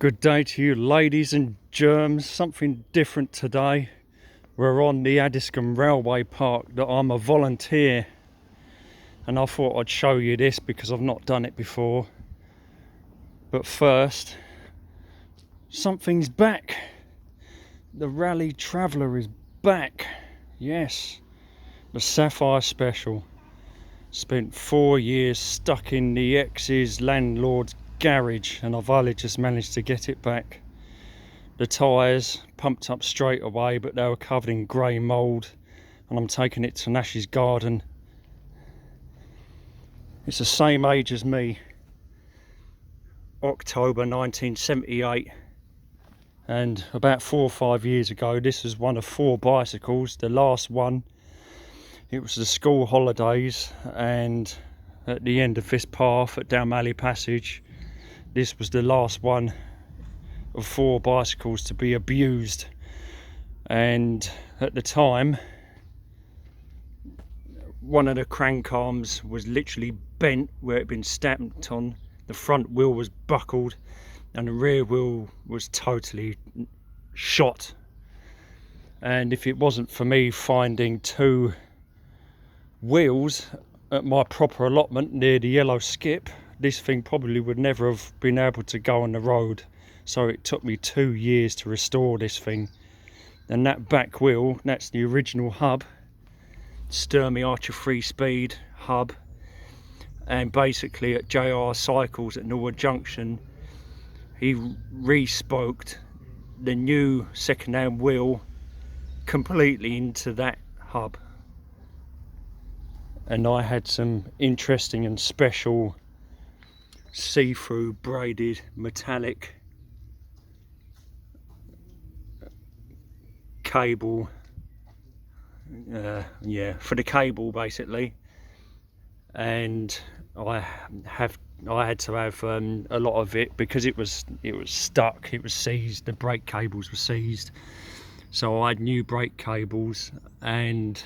Good day to you, ladies and germs. Something different today. We're on the Addiscombe Railway Park. That I'm a volunteer, and I thought I'd show you this because I've not done it before. But first, something's back. The Raleigh Traveller is back. Yes, the Sapphire special. Spent 4 years stuck in the ex's landlord's garage, and I've only just managed to get it back. The tyres pumped up straight away, but they were covered in grey mould, and I'm taking it to Nash's garden. It's the same age as me, October 1978, and about 4 or 5 years ago this was one of 4 bicycles. The last one, it was the school holidays, and at the end of this path at Downmalley Passage, this was the last one of 4 bicycles to be abused. And at the time, one of the crank arms was literally bent where it had been stamped on, the front wheel was buckled, and the rear wheel was totally shot. And if it wasn't for me finding 2 wheels at my proper allotment near the yellow skip, this thing probably would never have been able to go on the road. So it took me 2 years to restore this thing. And that back wheel, that's the original hub, Sturmey Archer 3-speed hub. And basically at JR Cycles at Norwood Junction, he re-spoked the new second-hand wheel completely into that hub. And I had some interesting and special see-through braided metallic cable, for the cable basically. And I had to have a lot of it because it was stuck, it was seized, the brake cables were seized. So I had new brake cables and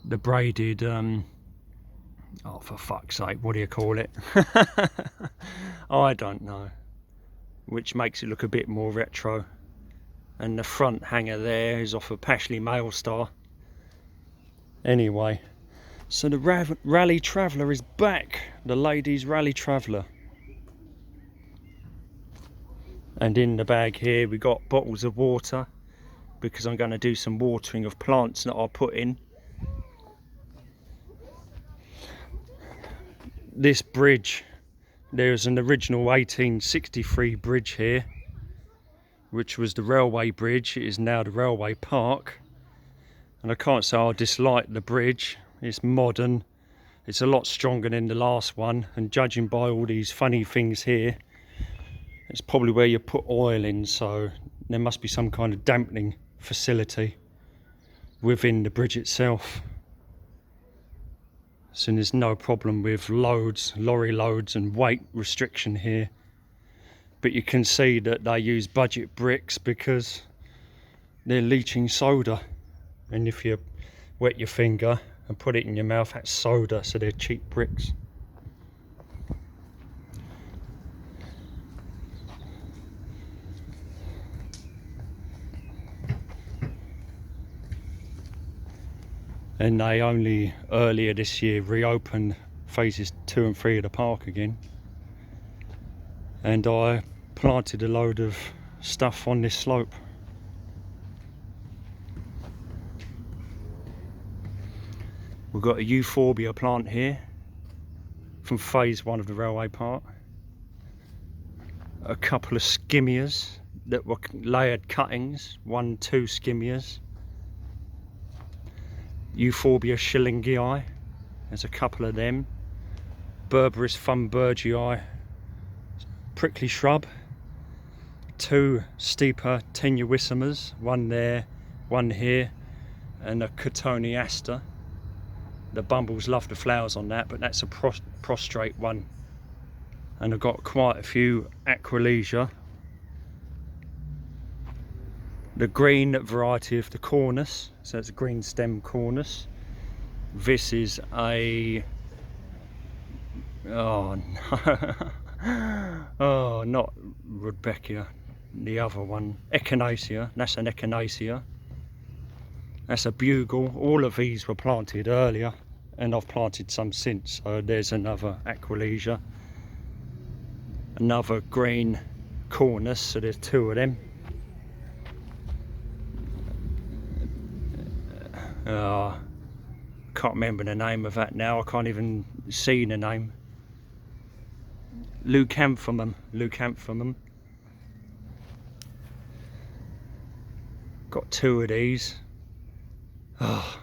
the braided oh, for fuck's sake, what do you call it? I don't know, which makes it look a bit more retro. And the front hanger there is off a Pashley Mailstar. Anyway, so the Raleigh Traveller is back, the Ladies Raleigh Traveller. And in the bag here we got bottles of water, because I'm going to do some watering of plants that I'll put in. This bridge, there's an original 1863 bridge here, which was the railway bridge. It is now the railway park, and I can't say I dislike the bridge. It's modern, it's a lot stronger than the last one, and judging by all these funny things here, it's probably where you put oil in, so there must be some kind of dampening facility within the bridge itself. So there's no problem with loads, lorry loads and weight restriction here. But you can see that they use budget bricks because they're leaching soda. And if you wet your finger and put it in your mouth, that's soda, so they're cheap bricks. And they only earlier this year reopened phases 2 and 3 of the park again. And I planted a load of stuff on this slope. We've got a euphorbia plant here from phase 1 of the railway park. A couple of skimmias that were layered cuttings, 2 skimmias. Euphorbia schillingii, there's a couple of them. Berberis thunbergii, prickly shrub. 2 steeper tenuissimas, 1 there, 1 here, and a cotoneaster. The bumbles love the flowers on that, but that's a prostrate one. And I've got quite a few aquilegia. The green variety of the cornus, so it's a green stem cornus. This is a, oh no, oh, not Rudbeckia. The other one, Echinacea, that's an Echinacea. That's a bugle. All of these were planted earlier, and I've planted some since. So there's another Aquilegia, another green cornus, so there's two of them. Can't remember the name of that now. I can't even see the name. Leucanthemum. Got two of these. Oh,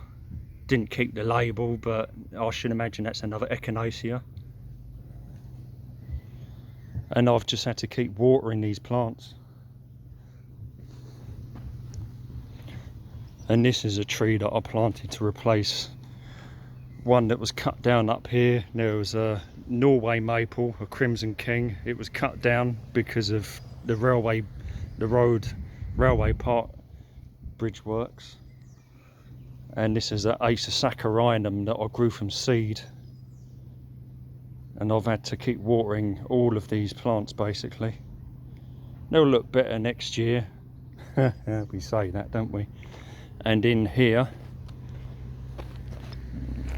didn't keep the label, but I should imagine that's another Echinacea. And I've just had to keep watering these plants. And this is a tree that I planted to replace one that was cut down up here. There was a Norway maple, a Crimson King. It was cut down because of the railway part bridge works. And this is an Saccharinum that I grew from seed. And I've had to keep watering all of these plants basically. They'll look better next year. We say that, don't we? And in here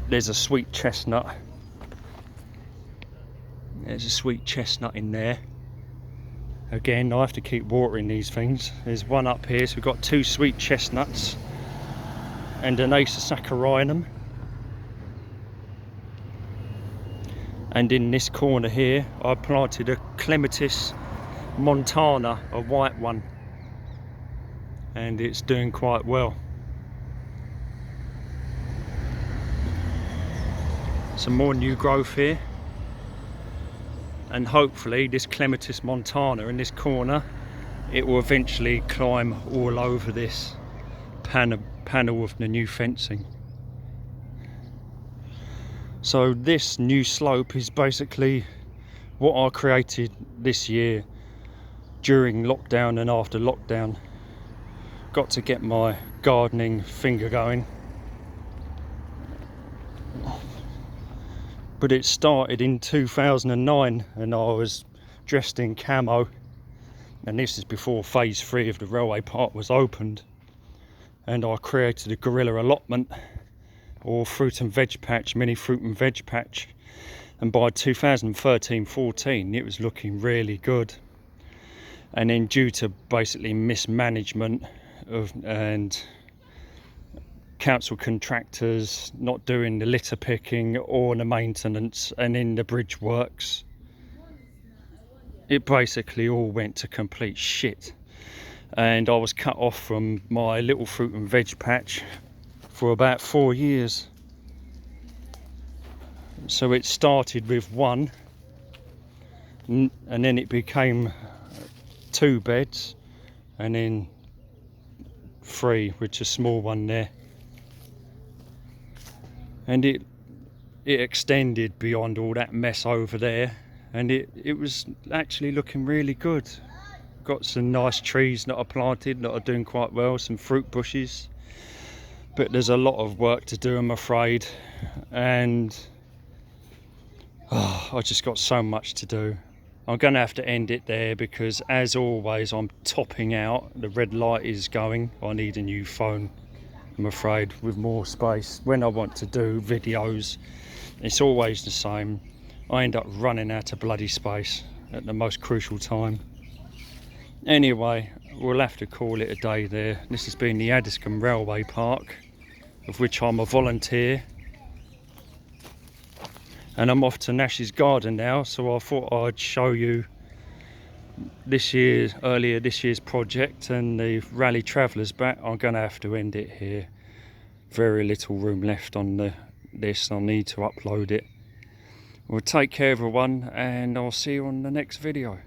there's a sweet chestnut. There's a sweet chestnut in there. Again, I have to keep watering these things. There's one up here, so we've got two sweet chestnuts and an Saccharinum. And in this corner here I planted a Clematis montana, a white one, and it's doing quite well. Some more new growth here, and hopefully this Clematis montana in this corner, it will eventually climb all over this panel of the new fencing. So this new slope is basically what I created this year during lockdown and after lockdown. Got to get my gardening finger going. But it started in 2009 and I was dressed in camo, and this is before phase 3 of the railway part was opened, and I created a Guerrilla Allotment, or fruit and veg patch, mini fruit and veg patch, and by 2013-14 it was looking really good. And then due to basically mismanagement and council contractors not doing the litter picking or the maintenance, and in the bridge works, it basically all went to complete shit, and I was cut off from my little fruit and veg patch for about 4 years. So it started with one, and then it became 2 beds, and then 3 with a small one there. And it extended beyond all that mess over there, and it was actually looking really good. Got some nice trees that I planted that are doing quite well, some fruit bushes, but there's a lot of work to do, I'm afraid, and I just got so much to do. I'm going to have to end it there because, as always, I'm topping out. The red light is going. I need a new phone, I'm afraid, with more space. When I want to do videos, it's always the same. I end up running out of bloody space at the most crucial time. Anyway, we'll have to call it a day there. This has been the Addiscombe Railway Park, of which I'm a volunteer. And I'm off to Nash's garden now, so I thought I'd show you earlier this year's project and the Raleigh Travellers back. I'm going to have to end it here. Very little room left on this. I'll need to upload it. Well, take care everyone, and I'll see you on the next video.